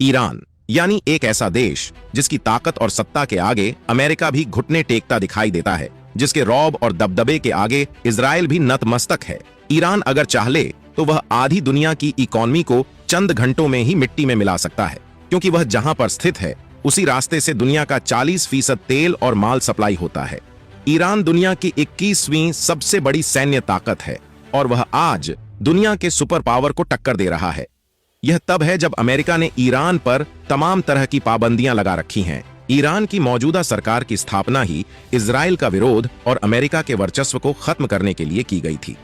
Iran यानी एक ऐसा देश जिसकी ताकत और सत्ता के आगे अमेरिका भी घुटने टेकता दिखाई देता है, जिसके रौब और दबदबे के आगे इजराइल भी नतमस्तक है। ईरान अगर चाहे तो वह आधी दुनिया की इकोनॉमी को चंद घंटों में ही मिट्टी में मिला सकता है, क्योंकि वह जहां पर स्थित है उसी रास्ते से दुनिया का 40% तेल और माल सप्लाई होता है। ईरान दुनिया की 21वीं सबसे बड़ी सैन्य ताकत है और वह आज दुनिया के सुपर पावर को टक्कर दे रहा है। यह तब है जब अमेरिका ने ईरान पर तमाम तरह की पाबंदियां लगा रखी हैं। ईरान की मौजूदा सरकार की स्थापना ही इजराइल का विरोध और अमेरिका के वर्चस्व को खत्म करने के लिए की गई थी।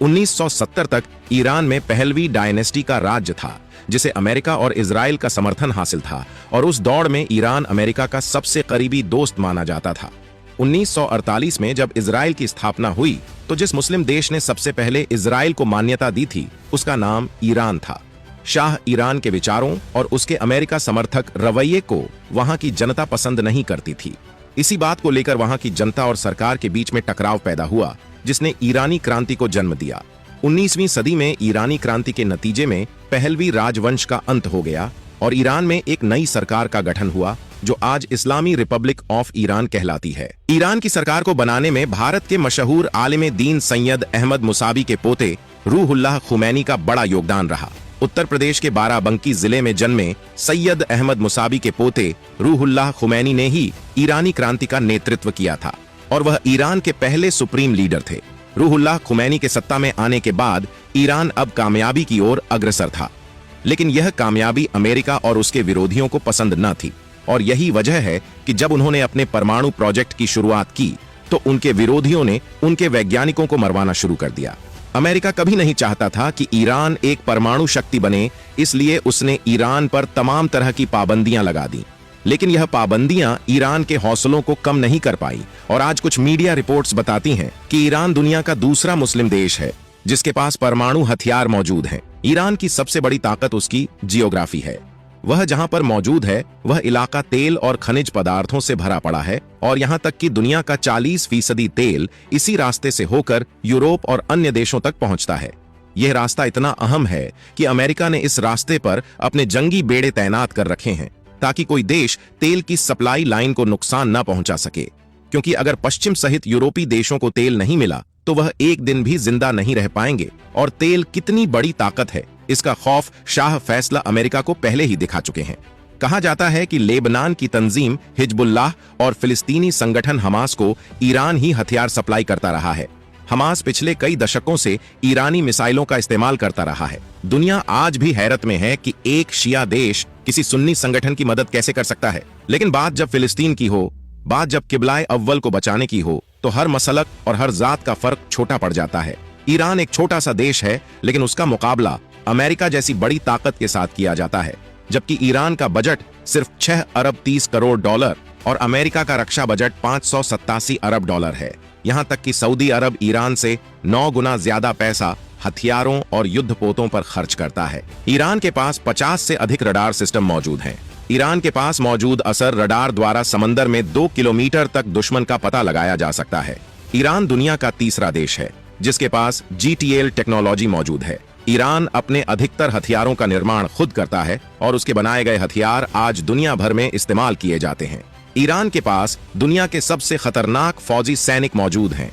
1970 तक ईरान में पहलवी डायनेस्टी का राज्य था, जिसे अमेरिका और इजराइल का समर्थन हासिल था, और उस दौड़ में ईरान अमेरिका का सबसे करीबी दोस्त माना जाता था। 1948 में जब इजराइल की स्थापना हुई तो जिस मुस्लिम देश ने सबसे पहले इजराइल को मान्यता दी थी उसका नाम ईरान था। शाह ईरान के विचारों और उसके अमेरिका समर्थक रवैये को वहां की जनता पसंद नहीं करती थी। इसी बात को लेकर वहां की जनता और सरकार के बीच में टकराव पैदा हुआ, जिसने ईरानी क्रांति को जन्म दिया। 19वीं सदी में ईरानी क्रांति के नतीजे में पहलवी राजवंश का अंत हो गया और ईरान में एक नई सरकार का गठन हुआ, जो आज इस्लामी रिपब्लिक ऑफ ईरान कहलाती है। ईरान की सरकार को बनाने में भारत के मशहूर आलिम दीन सैयद अहमद मुसावी के पोते रूहुल्लाह खुमैनी का बड़ा योगदान रहा। उत्तर प्रदेश के बाराबंकी जिले में जन्मे सैयद अहमद मुसावी के पोते रूहुल्लाह खुमैनी ने ही ईरानी क्रांति का नेतृत्व किया था और वह ईरान के पहले सुप्रीम लीडर थे। रूहुल्लाह खुमैनी के सत्ता में आने के बाद ईरान अब कामयाबी की ओर अग्रसर था, लेकिन यह कामयाबी अमेरिका और उसके विरोधियों को पसंद न थी, और यही वजह है कि जब उन्होंने अपने परमाणु प्रोजेक्ट की शुरुआत की तो उनके विरोधियों ने उनके वैज्ञानिकों को मरवाना शुरू कर दिया। अमेरिका कभी नहीं चाहता था कि ईरान एक परमाणु शक्ति बने, इसलिए उसने ईरान पर तमाम तरह की पाबंदियां लगा दी, लेकिन यह पाबंदियां ईरान के हौसलों को कम नहीं कर पाई। और आज कुछ मीडिया रिपोर्ट्स बताती हैं कि ईरान दुनिया का दूसरा मुस्लिम देश है जिसके पास परमाणु हथियार मौजूद हैं। ईरान की सबसे बड़ी ताकत उसकी जियोग्राफी है। वह जहां पर मौजूद है वह इलाका तेल और खनिज पदार्थों से भरा पड़ा है, और यहां तक कि दुनिया का 40% तेल इसी रास्ते से होकर यूरोप और अन्य देशों तक पहुंचता है। यह रास्ता इतना अहम है कि अमेरिका ने इस रास्ते पर अपने जंगी बेड़े तैनात कर रखे हैं ताकि कोई देश तेल की सप्लाई लाइन को नुकसान न पहुंचा सके, क्योंकि अगर पश्चिम सहित यूरोपीय देशों को तेल नहीं मिला तो वह एक दिन भी जिंदा नहीं रह पाएंगे। और तेल कितनी बड़ी ताकत है इसका खौफ शाह फैसला अमेरिका को पहले ही दिखा चुके हैं। कहा जाता है कि लेबनान की तंजीम हिजबुल्लाह और फिलिस्तीनी संगठन हमास को ईरान ही हथियार सप्लाई करता रहा है। हमास पिछले कई दशकों से ईरानी मिसाइलों का इस्तेमाल करता रहा है। दुनिया आज भी हैरत में है कि एक शिया देश किसी सुन्नी संगठन की मदद कैसे कर सकता है, लेकिन बात जब फिलिस्तीन की हो, बात जब किबलाए अव्वल को बचाने की हो, तो हर मसलक और हर जात का फर्क छोटा पड़ जाता है। ईरान एक छोटा सा देश है, लेकिन उसका मुकाबला अमेरिका जैसी बड़ी ताकत के साथ किया जाता है, जबकि ईरान का बजट सिर्फ 6 अरब 30 करोड़ डॉलर और अमेरिका का रक्षा बजट 587 अरब डॉलर है। यहां तक कि सऊदी अरब ईरान से 9 गुना ज्यादा पैसा हथियारों और युद्धपोतों पर खर्च करता है। ईरान के पास 50 से अधिक रडार सिस्टम मौजूद हैं। ईरान के पास मौजूद असर रडार द्वारा समंदर में 2 किलोमीटर तक दुश्मन का पता लगाया जा सकता है। ईरान दुनिया का तीसरा देश है जिसके पास GTL टेक्नोलॉजी मौजूद है। ईरान अपने अधिकतर हथियारों का निर्माण खुद करता है और उसके बनाए गए हथियार आज दुनिया भर में इस्तेमाल किए जाते हैं। ईरान के पास दुनिया के सबसे खतरनाक फौजी सैनिक मौजूद हैं।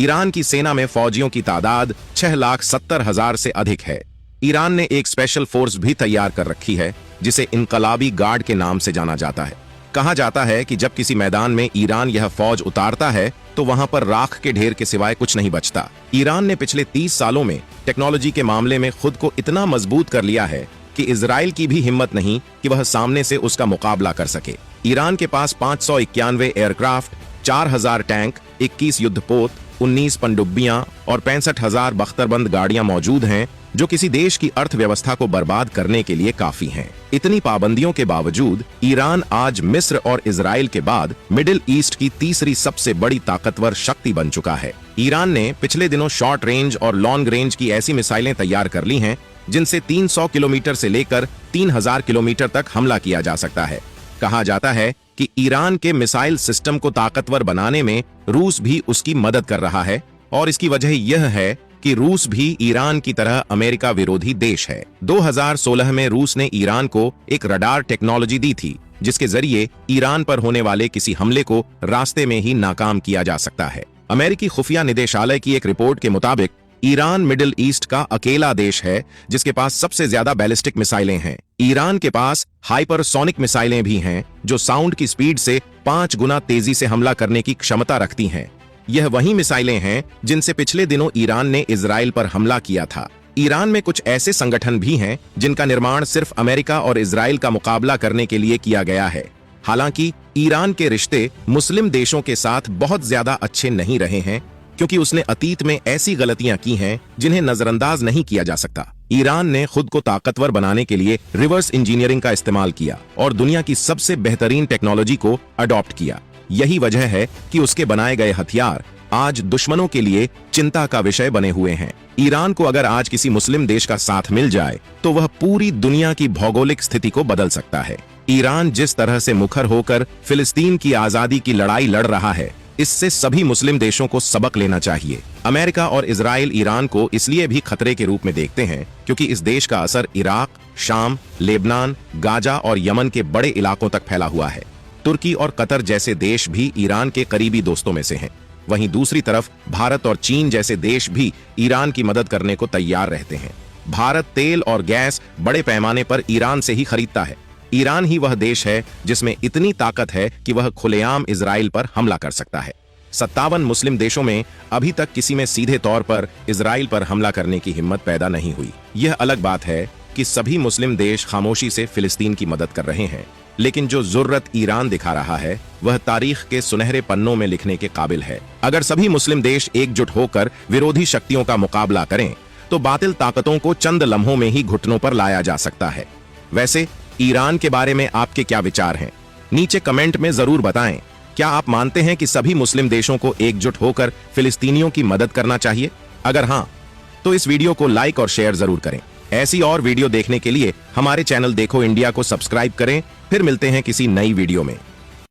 ईरान की सेना में फौजियों की तादाद 6,70,000 से अधिक है। ईरान ने एक स्पेशल फोर्स भी तैयार कर रखी है जिसे इनकलाबी गार्ड के नाम से जाना जाता है। कहा जाता है कि जब किसी मैदान में ईरान यह फौज उतारता है तो वहां पर राख के ढेर के सिवाय कुछ नहीं बचता। ईरान ने पिछले 30 सालों में टेक्नोलॉजी के मामले में खुद को इतना मजबूत कर लिया है कि इजराइल की भी हिम्मत नहीं कि वह सामने से उसका मुकाबला कर सके। ईरान के पास 591 एयरक्राफ्ट, 4000 टैंक, 21 युद्धपोत, 19 पनडुब्बियां और 65,000 बख्तरबंद गाड़ियां मौजूद हैं, जो किसी देश की अर्थव्यवस्था को बर्बाद करने के लिए काफी हैं। इतनी पाबंदियों के बावजूद ईरान आज मिस्र और इजराइल के बाद मिडिल ईस्ट की तीसरी सबसे बड़ी ताकतवर शक्ति बन चुका है। ईरान ने पिछले दिनों शॉर्ट रेंज और लॉन्ग रेंज की ऐसी मिसाइलें तैयार कर ली हैं जिनसे 300 किलोमीटर से लेकर 3000 किलोमीटर तक हमला किया जा सकता है। कहा जाता है कि ईरान के मिसाइल सिस्टम को ताकतवर बनाने में रूस भी उसकी मदद कर रहा है, और इसकी वजह यह है कि रूस भी ईरान की तरह अमेरिका विरोधी देश है। 2016 में रूस ने ईरान को एक रडार टेक्नोलॉजी दी थी जिसके जरिए ईरान पर होने वाले किसी हमले को रास्ते में ही नाकाम किया जा सकता है। अमेरिकी खुफिया निदेशालय की एक रिपोर्ट के मुताबिक ईरान मिडिल ईस्ट का अकेला देश है जिसके पास सबसे ज्यादा बैलिस्टिक मिसाइलें हैं। ईरान के पास हाइपरसोनिक मिसाइलें भी हैं जो साउंड की स्पीड से 5 गुना तेजी से हमला करने की क्षमता रखती हैं। यह वही मिसाइलें हैं जिनसे पिछले दिनों ईरान ने इजराइल पर हमला किया था। ईरान में कुछ ऐसे संगठन भी हैं जिनका निर्माण सिर्फ अमेरिका और इजराइल का मुकाबला करने के लिए किया गया है। हालांकि ईरान के रिश्ते मुस्लिम देशों के साथ बहुत ज्यादा अच्छे नहीं रहे हैं क्योंकि उसने अतीत में ऐसी गलतियां की हैं जिन्हें नजरअंदाज नहीं किया जा सकता। ईरान ने खुद को ताकतवर बनाने के लिए रिवर्स इंजीनियरिंग का इस्तेमाल किया और दुनिया की सबसे बेहतरीन टेक्नोलॉजी को अडॉप्ट किया। यही वजह है कि उसके बनाए गए हथियार आज दुश्मनों के लिए चिंता का विषय बने हुए हैं। ईरान को अगर आज किसी मुस्लिम देश का साथ मिल जाए तो वह पूरी दुनिया की भौगोलिक स्थिति को बदल सकता है। ईरान जिस तरह से मुखर होकर फिलिस्तीन की आजादी की लड़ाई लड़ रहा है, इससे सभी मुस्लिम देशों को सबक लेना चाहिए। अमेरिका और इजराइल ईरान को इसलिए भी खतरे के रूप में देखते हैं क्योंकि इस देश का असर इराक, शाम, लेबनान, गाजा और यमन के बड़े इलाकों तक फैला हुआ है। तुर्की और कतर जैसे देश भी ईरान के करीबी दोस्तों में से हैं। वहीं दूसरी तरफ भारत और चीन जैसे देश भी ईरान की मदद करने को तैयार रहते हैं। भारत तेल और गैस बड़े पैमाने पर ईरान से ही खरीदता है। ईरान ही वह देश है जिसमें इतनी ताकत है कि वह खुलेआम इजराइल पर हमला कर सकता है। 57 मुस्लिम देशों में अभी तक किसी में सीधे तौर पर इजराइल पर हमला करने की हिम्मत पैदा नहीं हुई। यह अलग बात है कि सभी मुस्लिम देश खामोशी से फिलिस्तीन की मदद कर रहे हैं, लेकिन जो जुर्रत ईरान दिखा रहा है वह तारीख के सुनहरे पन्नों में लिखने के काबिल है। अगर सभी मुस्लिम देश एकजुट होकर विरोधी शक्तियों का मुकाबला करें तो बातिल ताकतों को चंद लम्हों में ही घुटनों पर लाया जा सकता है। वैसे ईरान के बारे में आपके क्या विचार हैं? नीचे कमेंट में जरूर बताएं। क्या आप मानते हैं कि सभी मुस्लिम देशों को एकजुट होकर फिलिस्तीनियों की मदद करना चाहिए? अगर हां, तो इस वीडियो को लाइक और शेयर जरूर करें। ऐसी और वीडियो देखने के लिए हमारे चैनल देखो इंडिया को सब्सक्राइब करें। फिर मिलते हैं किसी नई वीडियो में।